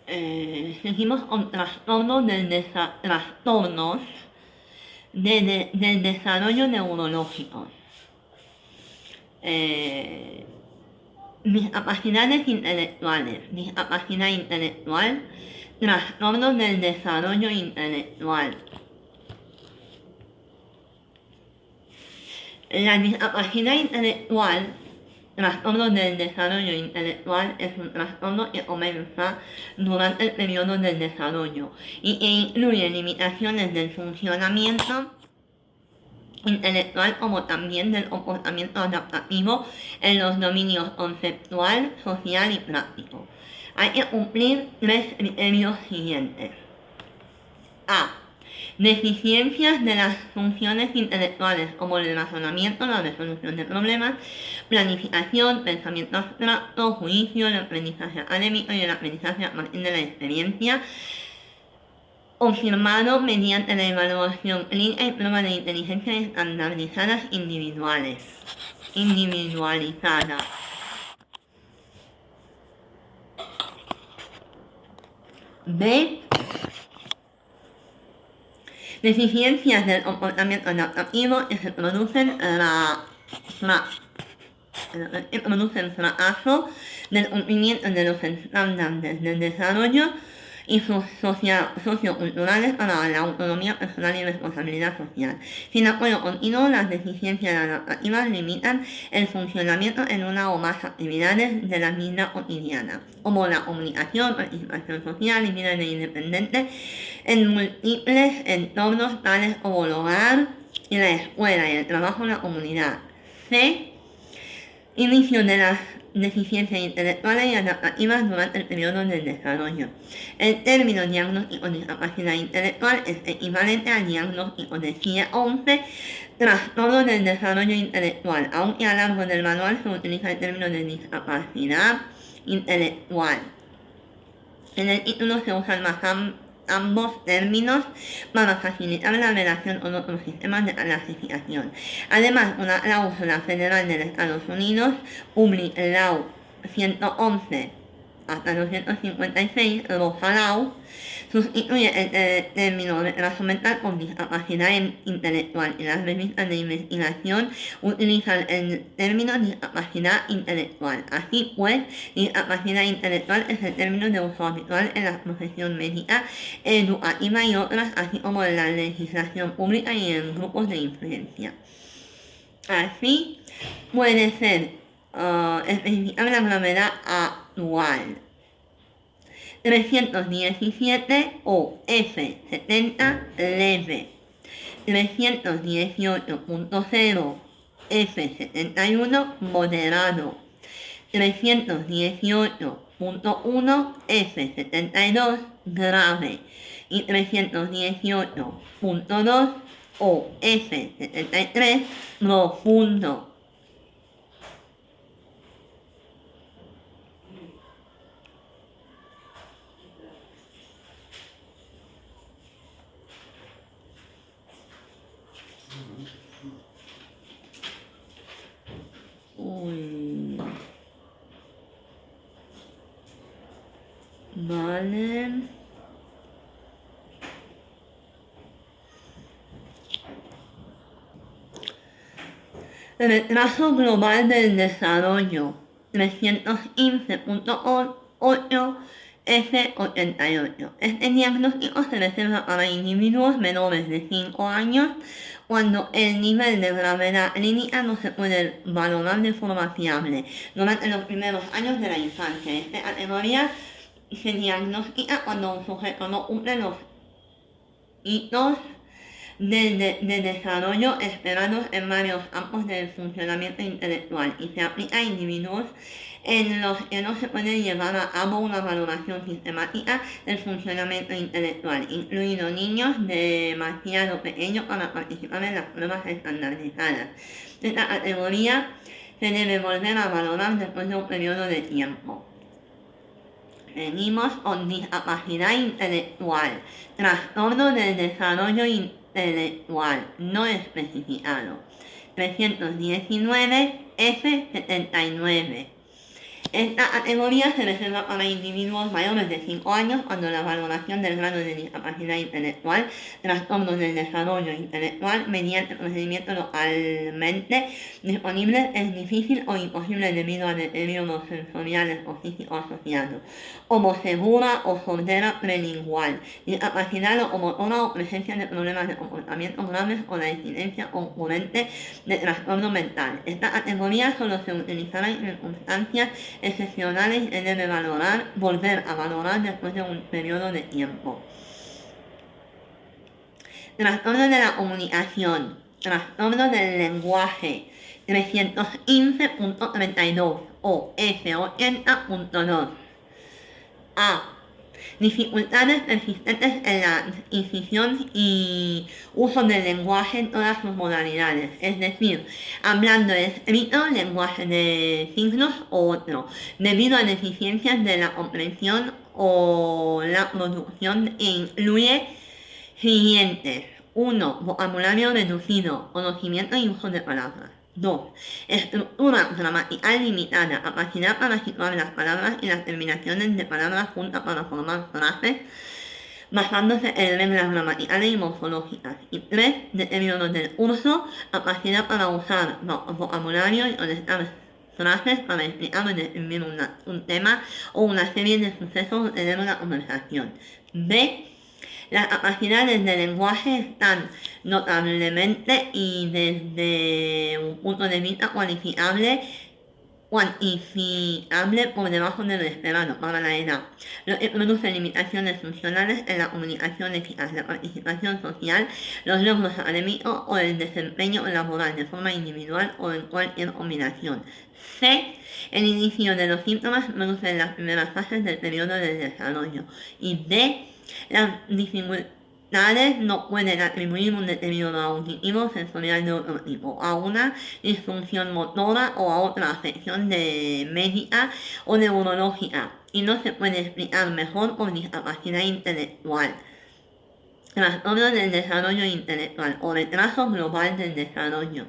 seguimos con trastornos del desarrollo neurológico. Eh, discapacidad intelectual, trastornos del desarrollo intelectual. La discapacidad intelectual, trastorno del desarrollo intelectual, es un trastorno que comienza durante el periodo del desarrollo y que incluye limitaciones del funcionamiento intelectual como también del comportamiento adaptativo en los dominios conceptual, social y práctico. Hay que cumplir tres criterios siguientes. A. Deficiencias de las funciones intelectuales como el razonamiento, la resolución de problemas, planificación, pensamiento abstracto, juicio, el aprendizaje académico y el aprendizaje a partir de la experiencia, confirmado mediante la evaluación clínica y pruebas de inteligencia estandarizadas individualizadas. B. Deficiencias del comportamiento adaptativo que se producen fracaso del cumplimiento de los estándares del desarrollo y sus socioculturales para la autonomía personal y responsabilidad social. Sin apoyo continuo, las deficiencias adaptativas limitan el funcionamiento en una o más actividades de la vida cotidiana, como la comunicación, participación social y vida independiente en múltiples entornos tales como el hogar y la escuela y el trabajo en la comunidad. C. Inicio de las deficiencias intelectuales y adaptativas durante el periodo del desarrollo. El término diagnóstico de discapacidad intelectual es equivalente al diagnóstico de CIE-11, trastorno del desarrollo intelectual, aunque a lo largo del manual se utiliza el término de discapacidad intelectual. En el título se usan ambos términos para facilitar la relación con otros sistemas de clasificación. Además, una cláusula federal de los Estados Unidos, Public Law 111 hasta 256, Law, sustituye el término retraso mental con discapacidad intelectual y las revistas de investigación utilizan el término discapacidad intelectual. Así pues, discapacidad intelectual es el término de uso habitual en la profesión médica, educativa y otras, así como en la legislación pública y en grupos de influencia. Así puede ser especificar la gravedad actual. 317 o F70 leve, 318.0 F71 moderado, 318.1 F72 grave y 318.2 o F73 profundo. Vale. Retraso global del desarrollo 315.8 F88. Este diagnóstico se reserva para individuos menores de 5 años cuando el nivel de gravedad clínica no se puede valorar de forma fiable durante los primeros años de la infancia. Esta categoría se diagnostica cuando un sujeto no cumple los hitos de desarrollo esperados en varios campos del funcionamiento intelectual y se aplica a individuos en los que no se puede llevar a cabo una valoración sistemática del funcionamiento intelectual, incluidos niños demasiado pequeños para participar en las pruebas estandarizadas. Esta categoría se debe volver a valorar después de un periodo de tiempo. Seguimos con discapacidad intelectual, trastorno del desarrollo intelectual no especificado, 319 F79. Esta categoría se reserva para individuos mayores de 5 años cuando la valoración del grado de discapacidad intelectual, trastornos del desarrollo intelectual mediante procedimientos localmente disponibles es difícil o imposible debido a deterioros sensoriales o físicos asociados, como segura o sordera prelingual, discapacidad locomotora o presencia de problemas de comportamiento graves o la incidencia concurrente de trastorno mental. Esta categoría solo se utilizará en circunstancias excepcionales y debe volver a valorar después de un periodo de tiempo. Trastorno de la comunicación, trastorno del lenguaje, 315.32 o F80.2. A. Dificultades persistentes en la adquisición y uso del lenguaje en todas sus modalidades, es decir, hablando escrito, lenguaje de signos o otro, debido a deficiencias de la comprensión o la producción e incluye siguientes. 1. Vocabulario reducido, conocimiento y uso de palabras. 2. Estructura gramatical limitada, capacidad para situar las palabras y las terminaciones de palabras juntas para formar frases, basándose en reglas gramaticales y morfológicas. Y 3. Deterioro del uso, capacidad para usar vocabulario y conectar frases para explicar o describir un tema o una serie de sucesos o tener una conversación. B. Las capacidades de lenguaje están notablemente y desde un punto de vista cuantificable por debajo de lo esperado para la edad, lo que produce limitaciones funcionales en la comunicación eficaz, la participación social, los logros académicos o el desempeño laboral de forma individual o en cualquier combinación. C. El inicio de los síntomas produce en las primeras fases del periodo de desarrollo. Y D. Las dificultades no pueden atribuir un deterioro auditivo sensorial de otro tipo, a una disfunción motora o a otra afección médica o neurológica, y no se puede explicar mejor por discapacidad intelectual, trastorno del desarrollo intelectual o retraso global del desarrollo.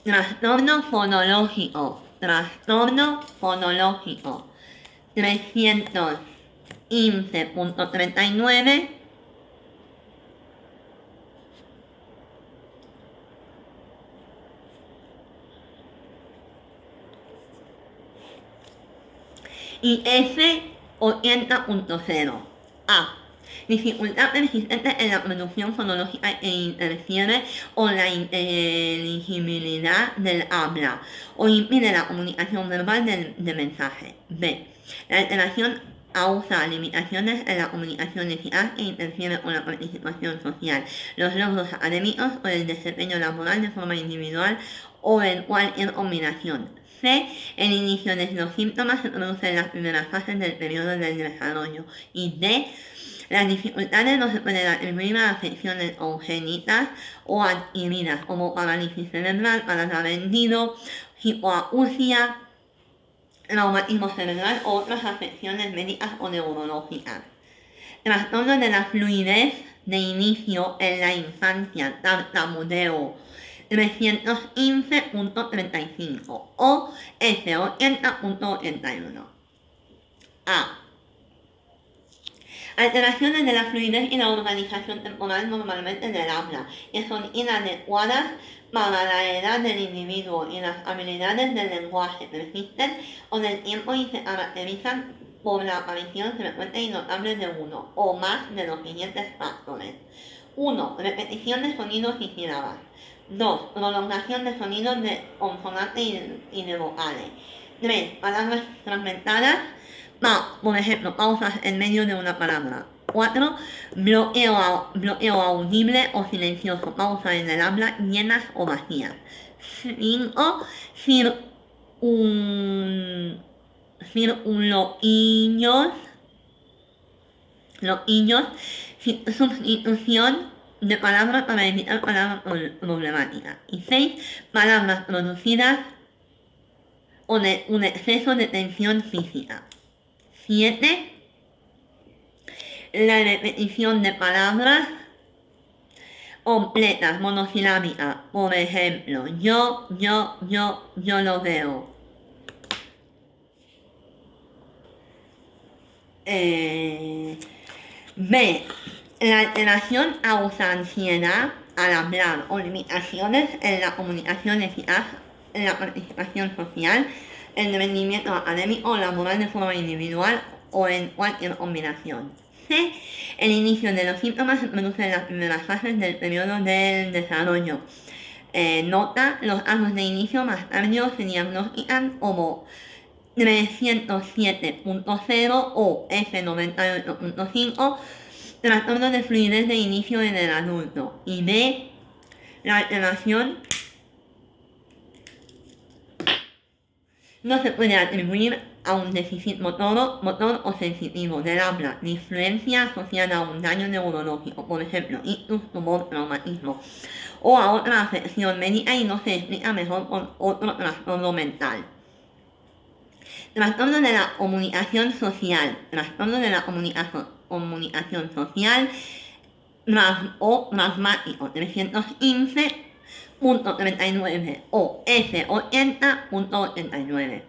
Trastorno fonológico. 315.39 y F80.0. A. Dificultad persistente en la producción fonológica que interfiere con la inteligibilidad del habla o impide la comunicación verbal de mensaje. B. La alteración causa limitaciones en la comunicación eficaz e interfiere con la participación social, los logros académicos o el desempeño laboral de forma individual o en cualquier combinación. C. El inicio de los síntomas se produce en las primeras fases del periodo del desarrollo. Y D. Las dificultades no se pueden atribuir a afecciones congénitas o adquiridas, como parálisis cerebral, paladar vendido, hipoacusia, traumatismo cerebral o otras afecciones médicas o neurológicas. Trastorno de la fluidez de inicio en la infancia, tartamudeo, 315.35 o F80.81. A. Alteraciones de la fluidez y la organización temporal normalmente del habla, que son inadecuadas para la edad del individuo y las habilidades del lenguaje persisten con el tiempo y se caracterizan por la aparición frecuente y notable de uno o más de los siguientes factores. 1. Repetición de sonidos y sílabas. 2. Prolongación de sonidos de consonantes y de vocales. 3. Palabras fragmentadas, por ejemplo, pausas en medio de una palabra. 4. Bloqueo audible o silencioso, pausas en el habla llenas o vacías. 5. Sustitución de palabras para evitar palabras problemáticas. Y 6. Palabras producidas o de un exceso de tensión física. 7. La repetición de palabras completas, monosilábicas. Por ejemplo, yo lo veo. B. La alteración causa ansiedad al hablar o limitaciones en la comunicación eficaz, en la participación social, el rendimiento académico o laboral de forma individual o en cualquier combinación. C. El inicio de los síntomas se produce en las primeras fases del periodo del desarrollo. Nota, los casos de inicio más tardíos se diagnostican como 307.0 o F98.5, trastorno de fluidez de inicio en el adulto. Y B. La alteración no se puede atribuir a un déficit motor o sensitivo del habla, de influencia asociada a un daño neurológico, por ejemplo, ictus, tumor, traumatismo, o a otra afección médica y no se explica mejor por otro trastorno mental. Trastorno de la comunicación social. Trastorno de la comunicación social o pragmático 315.39 o F80.89.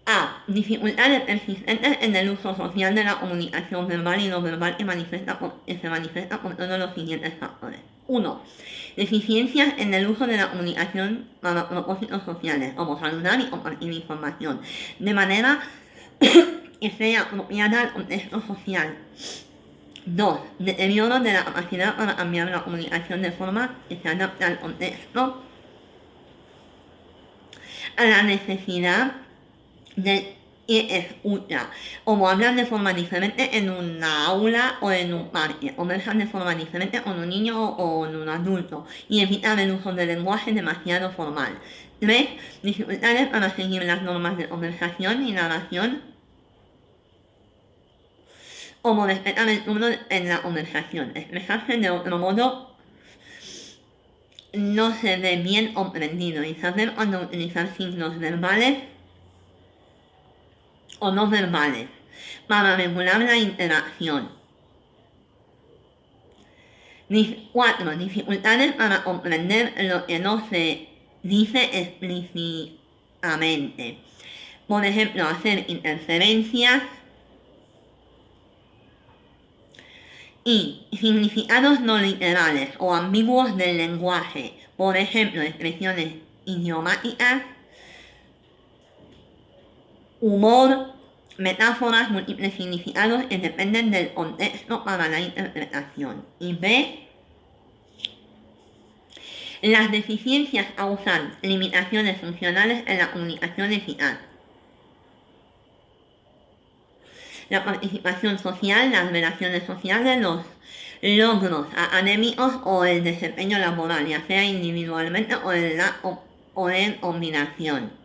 A. Dificultades persistentes en el uso social de la comunicación verbal y no verbal que se manifiesta por todos los siguientes factores. 1. Deficiencias en el uso de la comunicación para propósitos sociales, como saludar y compartir información, de manera que sea apropiada al contexto social. 2. Deterioro de la capacidad para cambiar la comunicación de forma que se adapte al contexto, a la necesidad de que escucha, como hablar de forma diferente en una aula o en un parque, conversar de forma diferente con un niño o con un adulto y evitar el uso de lenguaje demasiado formal. 3. Dificultades para seguir las normas de conversación y narración, como respetar el turno en la conversación, expresarse de otro modo no se ve bien comprendido y saber cuándo utilizar signos verbales o no verbales para regular la interacción. 4. Dificultades para comprender lo que no se dice explícitamente. Por ejemplo, hacer interferencias y significados no literales o ambiguos del lenguaje. Por ejemplo, expresiones idiomáticas, humor, metáforas, múltiples significados que dependen del contexto para la interpretación. Y B. Las deficiencias causan limitaciones funcionales en la comunicación eficaz. La participación social, las relaciones sociales, los logros académicos o el desempeño laboral, ya sea individualmente o en combinación.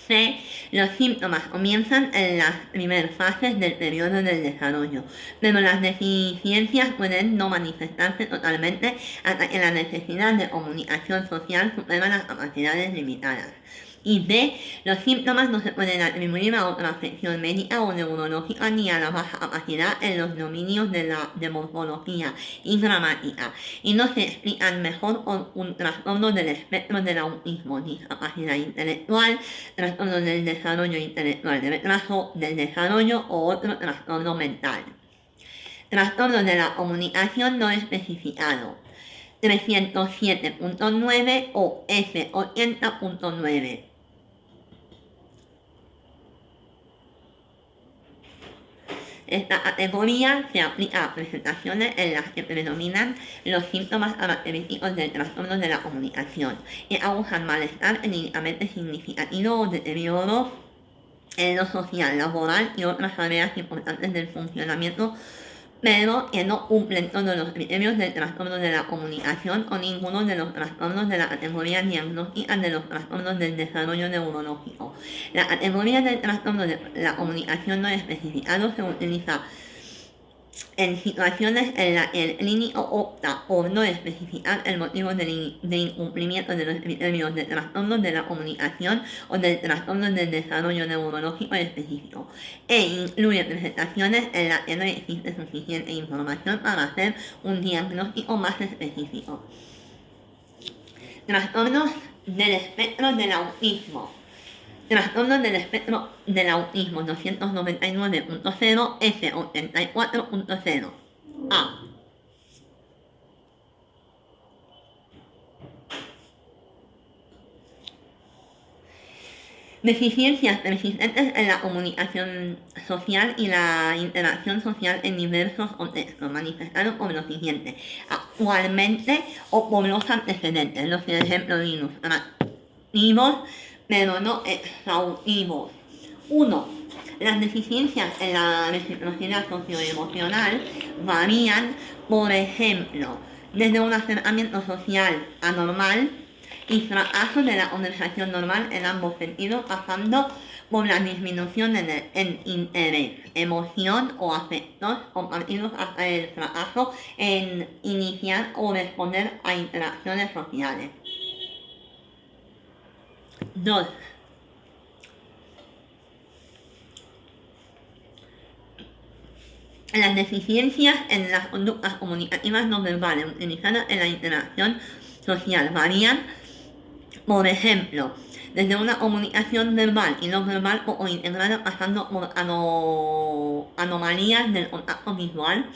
C. Los síntomas comienzan en las primeras fases del periodo del desarrollo, pero las deficiencias pueden no manifestarse totalmente hasta que la necesidad de comunicación social supera las capacidades limitadas. Y D. Los síntomas no se pueden atribuir a otra afección médica o neurológica ni a la baja capacidad en los dominios de morfología y gramática, y no se explican mejor por un trastorno del espectro del autismo, discapacidad intelectual, trastorno del desarrollo intelectual de retraso del desarrollo o otro trastorno mental. Trastorno de la comunicación no especificado 307.9 o F80.9. Esta categoría se aplica a presentaciones en las que predominan los síntomas característicos del trastorno de la comunicación, que causan malestar clínicamente significativo o deterioro en lo social, laboral y otras áreas importantes del funcionamiento, pero que no cumplen todos los criterios del trastorno de la comunicación o ninguno de los trastornos de la categoría diagnóstica de los trastornos del desarrollo neurológico. La categoría del trastorno de la comunicación no especificado se utiliza en situaciones en las que el clínico opta por no especificar el motivo del incumplimiento de los criterios de trastornos de la comunicación o del trastorno del desarrollo neurológico específico, e incluye presentaciones en las que no existe suficiente información para hacer un diagnóstico más específico. Trastornos del espectro del autismo. Trastornos del espectro del autismo 299.0 F84.0. A. Deficiencias persistentes en la comunicación social y la interacción social en diversos contextos, manifestados por lo siguiente: actualmente o por los antecedentes, los ejemplos ilustrativos, pero no exhaustivos. 1. Las deficiencias en la reciprocidad socioemocional varían, por ejemplo, desde un acercamiento social anormal y fracaso de la conversación normal en ambos sentidos, pasando por la disminución en interés, emoción o afectos compartidos hasta el fracaso en iniciar o responder a interacciones sociales. 2. Las deficiencias en las conductas comunicativas no verbales utilizadas en la interacción social varían, por ejemplo, desde una comunicación verbal y no verbal o integrada, pasando por anomalías del contacto visual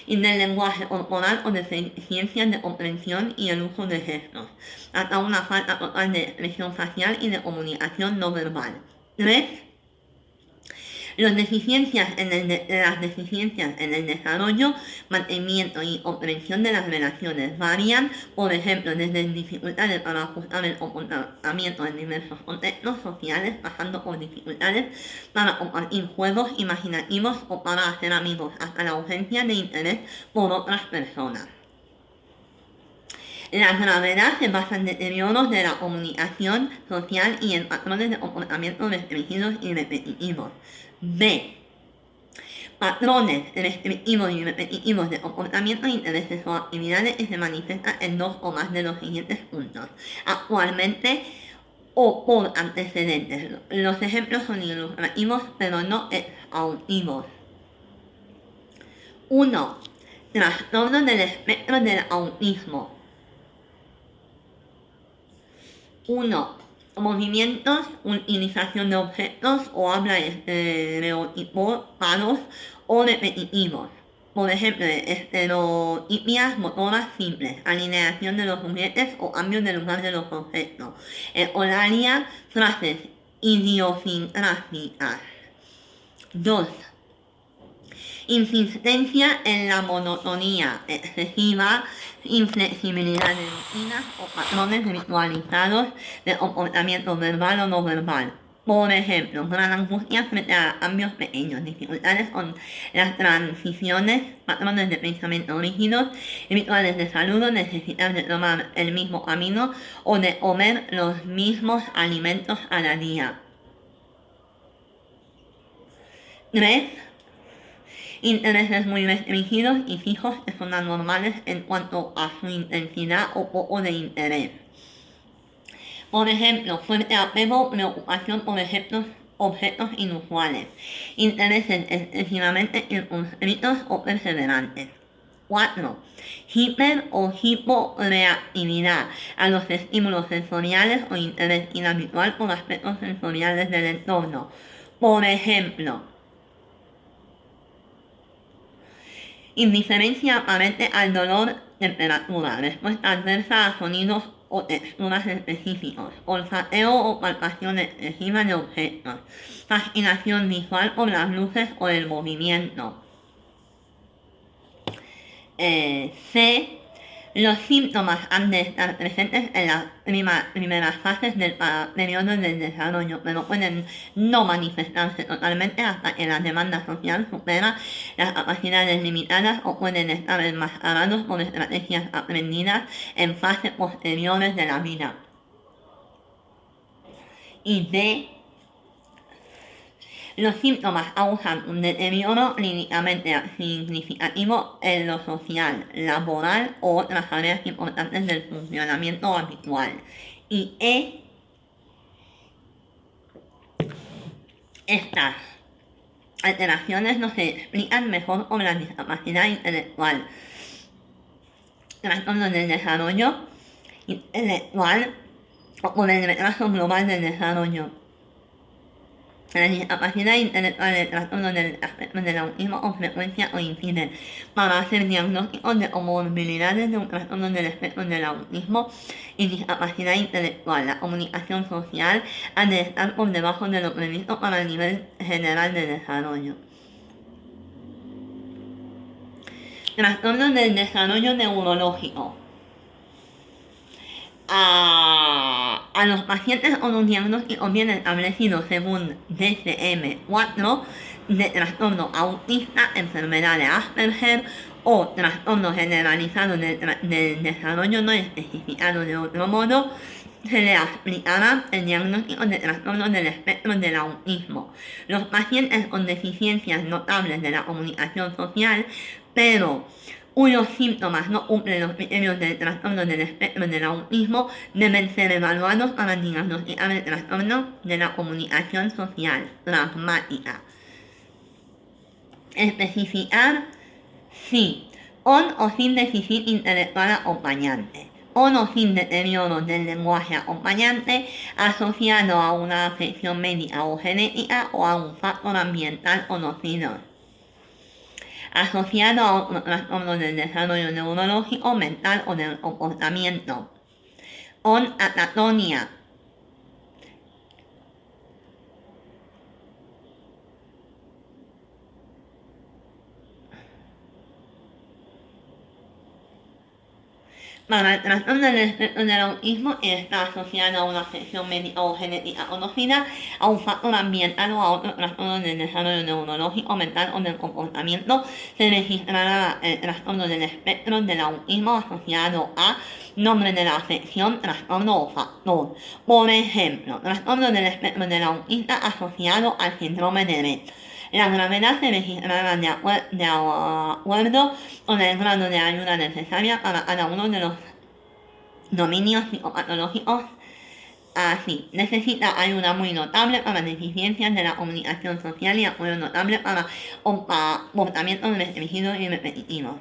y del lenguaje corporal o deficiencias de comprensión y el uso de gestos, hasta una falta total de expresión facial y de comunicación no verbal. 3. Las deficiencias en el desarrollo, mantenimiento y comprensión de las relaciones varían, por ejemplo, desde dificultades para ajustar el comportamiento en diversos contextos sociales, pasando por dificultades para compartir juegos imaginativos o para hacer amigos, hasta la ausencia de interés por otras personas. La gravedad se basa en deterioros de la comunicación social y en patrones de comportamiento restringidos y repetitivos. B. Patrones restrictivos y repetitivos de comportamiento, intereses o actividades que se manifiestan en dos o más de los siguientes puntos: actualmente o por antecedentes. Los ejemplos son ilustrativos pero no exhaustivos. 1. Trastorno del espectro del autismo. 1. Movimientos, utilización de objetos o habla estereotipados o repetitivos. Por ejemplo, estereotipias motoras simples, alineación de los juguetes o cambios de lugar de los objetos. Horaria, frases idiosincrásicas. 2. Insistencia en la monotonía excesiva, inflexibilidad de rutinas o patrones ritualizados de comportamiento verbal o no verbal. Por ejemplo, gran angustia frente a cambios pequeños, dificultades con las transiciones, patrones de pensamiento rígidos, rituales de saludo, necesidad de tomar el mismo camino o de comer los mismos alimentos a la día. 3. Intereses muy restringidos y fijos que son anormales en cuanto a su intensidad o poco de interés. Por ejemplo, fuerte apego, preocupación por objetos inusuales, intereses excesivamente circunscritos o perseverantes. 4. Hiper o hiporeactividad a los estímulos sensoriales o interés inhabitual por aspectos sensoriales del entorno. Por ejemplo, indiferencia aparente al dolor, temperatura, respuesta adversa a sonidos o texturas específicos, olfateo o palpación excesiva de objetos, fascinación visual por las luces o el movimiento. C. Los síntomas han de estar presentes en las primeras fases del periodo del desarrollo, pero pueden no manifestarse totalmente hasta que la demanda social supera las capacidades limitadas o pueden estar enmascarados por estrategias aprendidas en fases posteriores de la vida. Y D. Los síntomas causan un deterioro clínicamente significativo en lo social, laboral o otras áreas importantes del funcionamiento habitual. Y estas alteraciones no se explican mejor con la discapacidad intelectual, trastornos del desarrollo intelectual o con el retraso global del desarrollo. La discapacidad intelectual, el trastorno del espectro del autismo con frecuencia coinciden para hacer diagnósticos de comorbilidades de un trastorno del espectro del autismo y discapacidad intelectual. La comunicación social ha de estar por debajo de lo previsto para el nivel general de desarrollo. Trastornos del desarrollo neurológico. A los pacientes con un diagnóstico bien establecido según DSM-4 de trastorno autista, enfermedad de Asperger o trastorno generalizado del desarrollo no especificado de otro modo, se le aplicará el diagnóstico de trastorno del espectro del autismo. Los pacientes con deficiencias notables de la comunicación social, pero cuyos síntomas no cumplen los criterios del trastorno del espectro del autismo, deben ser evaluados para diagnosticar el trastorno de la comunicación social pragmática. Especificar si con o sin déficit intelectual acompañante, con o sin deterioro del lenguaje acompañante asociado a una afección médica o genética o a un factor ambiental conocido, asociado a otro trastorno del desarrollo neurológico, mental o del comportamiento, con atatonia, para el trastorno del espectro del autismo está asociado a una afección médica o genética conocida, a un factor ambiental o a otro trastorno del desarrollo neurológico, mental o del comportamiento. Se registrará el trastorno del espectro del autismo asociado a nombre de la afección, trastorno o factor. Por ejemplo, trastorno del espectro del autista asociado al síndrome de Rett. La gravedad se registrará de acuerdo con el grado de ayuda necesaria para cada uno de los dominios psicopatológicos. Así, necesita ayuda muy notable para deficiencias de la comunicación social y apoyo notable para comportamientos restringidos y repetitivos.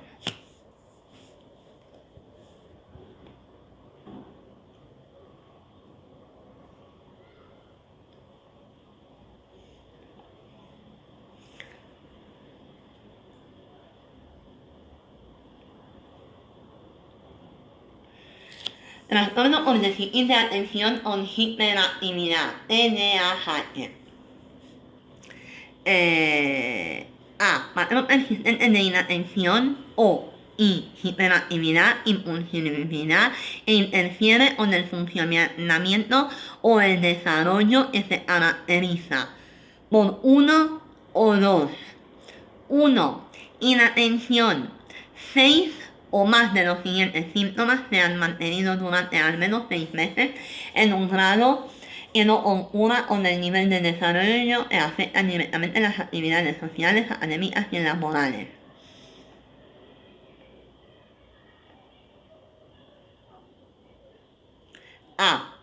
Trastorno por déficit de atención con hiperactividad, TDAH. A. Patrón persistente de inatención o hiperactividad, impulsividad e interfiere con el funcionamiento o el desarrollo que se caracteriza por uno o dos. 1. Inatención. 6 o más de los siguientes síntomas se han mantenido durante al menos 6 meses en un grado que no concurra con el nivel de desarrollo que afecta directamente las actividades sociales, académicas y laborales. A.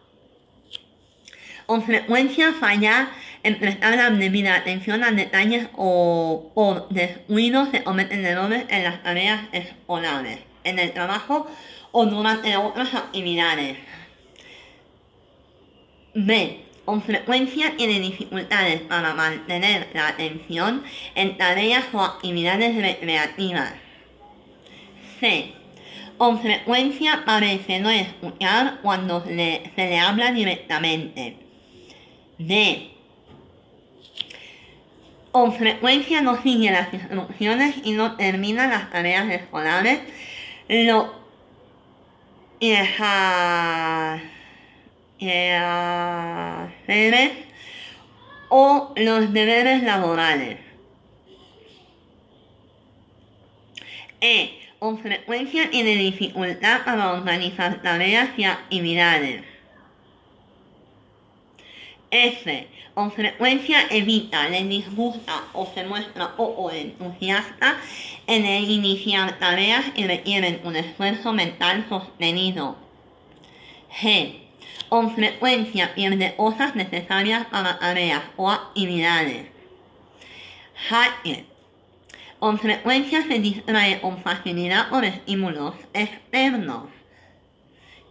Con frecuencia falla en prestar la debida atención a detalles o por descuido se cometen errores en las tareas escolares, en el trabajo o durante otras actividades. B. Con frecuencia tiene dificultades para mantener la atención en tareas o actividades recreativas. C. Con frecuencia parece no escuchar cuando se le habla directamente. D. Con frecuencia no sigue las instrucciones y no termina las tareas escolares, los quehaceres o los deberes laborales. E. Con frecuencia tiene dificultad para organizar tareas y actividades. F. Con frecuencia evita, le disgusta o se muestra poco entusiasta en el iniciar tareas y requieren un esfuerzo mental sostenido. G. Con frecuencia pierde cosas necesarias para tareas o actividades. H. Con frecuencia se distrae con facilidad por estímulos externos.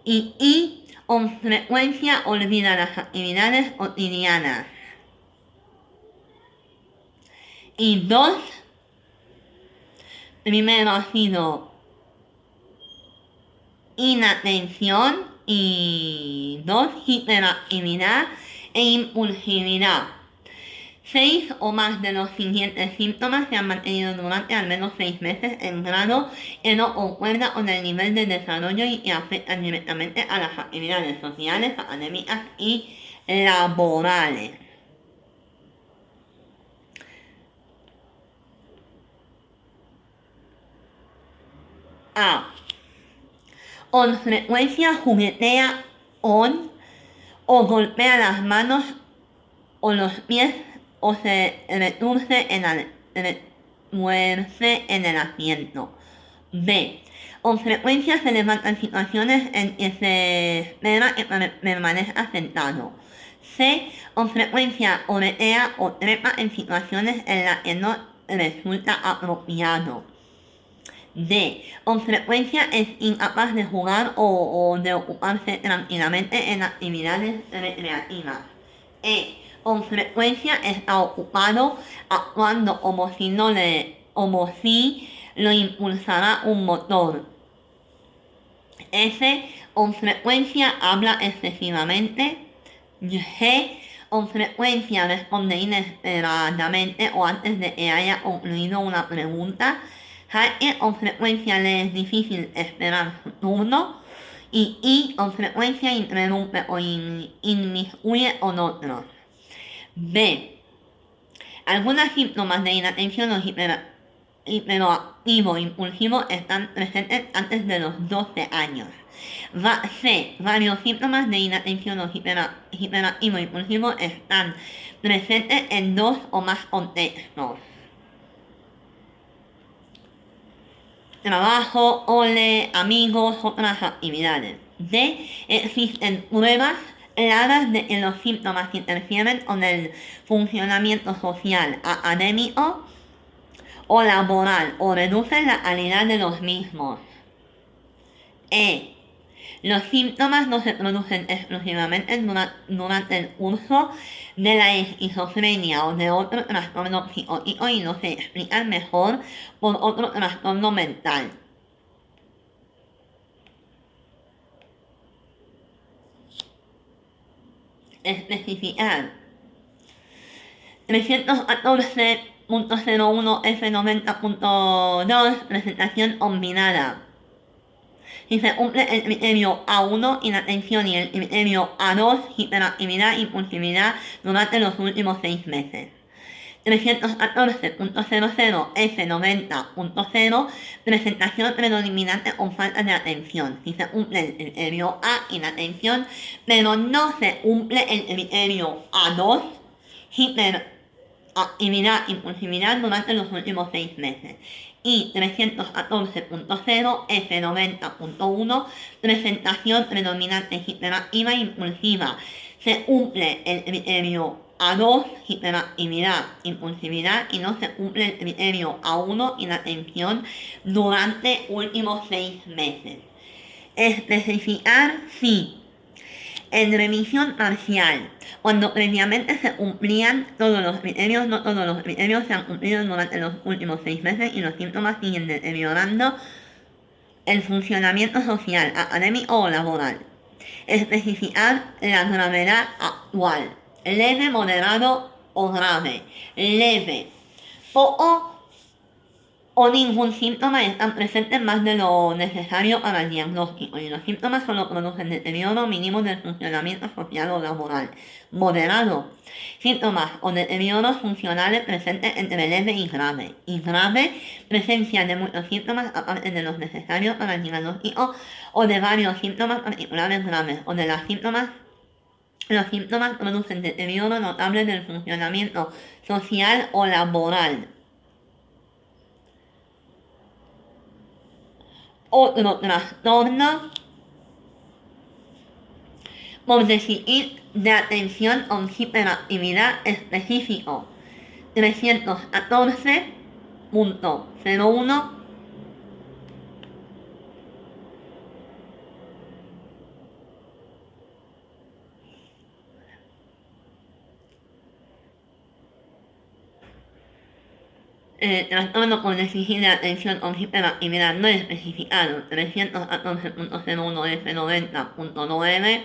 Y con frecuencia olvida las actividades cotidianas. Y 2. Primero ha sido inatención y 2. Hiperactividad e impulsividad. 6 o más de los siguientes síntomas se han mantenido durante al menos 6 meses en grado que no concuerda con el nivel de desarrollo y que afectan directamente a las actividades sociales, académicas y laborales. A. Con frecuencia juguetea con o golpea las manos o los pies o se retuerce en el asiento. B. Con frecuencia se levanta en situaciones en que se espera que permanezca sentado. C. Con frecuencia oretea o trepa en situaciones en las que no resulta apropiado. D. Con frecuencia es incapaz de jugar o de ocuparse tranquilamente en actividades recreativas. E. Con frecuencia está ocupado actuando como si lo impulsara un motor. F. Con frecuencia habla excesivamente. G. Con frecuencia responde inesperadamente o antes de que haya concluido una pregunta. H. Con frecuencia le es difícil esperar su turno. Y con frecuencia interrumpe o inmiscuye con otros. B. Algunos síntomas de inatención o hiperactivo impulsivo están presentes antes de los 12 años. C. Varios síntomas de inatención o hiperactivo impulsivo están presentes en 2 o más contextos. Trabajo, ole, amigos, otras actividades. D. Existen pruebas claras de que los síntomas interfieren con el funcionamiento social, académico o laboral o reducen la calidad de los mismos. E. Los síntomas no se producen exclusivamente durante el curso de la esquizofrenia o de otro trastorno psicótico y no se explican mejor por otro trastorno mental. Especificar 314.01 F90.2 presentación combinada. Si se cumple el criterio A1, inatención, y el criterio A2, hiperactividad, impulsividad, durante los últimos 6 meses. 314.00 F90.0 presentación predominante con falta de atención. Si se cumple el criterio A, inatención, pero no se cumple el criterio A2, hiperactividad, impulsividad durante los últimos 6 meses. Y 314.0 F90.1 presentación predominante hiperactiva e impulsiva. Se cumple el criterio A2, hiperactividad, impulsividad, y no se cumple el criterio A1, inatención, durante últimos 6 meses. Especificar si en revisión parcial, cuando previamente se cumplían todos los criterios, no todos los criterios se han cumplido durante los últimos 6 meses y los síntomas siguen deteriorando el funcionamiento social, académico o laboral. Especificar la gravedad actual. Leve, moderado o grave. Leve. Poco o ningún síntoma están presentes más de lo necesario para el diagnóstico y los síntomas solo producen deterioro mínimo del funcionamiento social o laboral. Moderado. Síntomas o deterioros funcionales presentes entre leve y grave. Y grave, presencia de muchos síntomas aparte de los necesarios para el diagnóstico o de varios síntomas particulares graves o de los síntomas Los síntomas producen deterioro notable del funcionamiento social o laboral. Otro trastorno por déficit de atención o hiperactividad específico 314.01 trastorno por déficit de atención o hiperactividad no especificado 314.01 F90.9